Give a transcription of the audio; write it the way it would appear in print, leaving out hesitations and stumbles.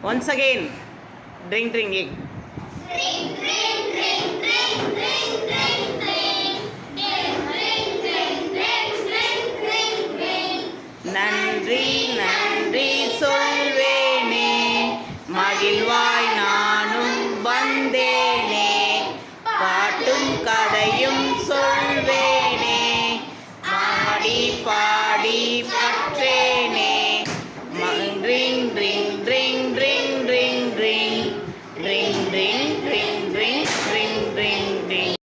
Once again, drink, drinking. Drink, drink, drink, drink, drink, drink, drink. Drink, drink, drink, drink, drink, drink, drink. நன்றி நன்றி சொல்வேனே, மகிழ்வாய் நானும் வந்தேனே, பாட்டும் கதையும் சொல்வேனே, பாடி பாடி பற்றேனே. ட்ரிங் ட்ரிங் ட்ரிங் ட்ரிங் ட்ரிங் ட்ரிங் ட்ரிங்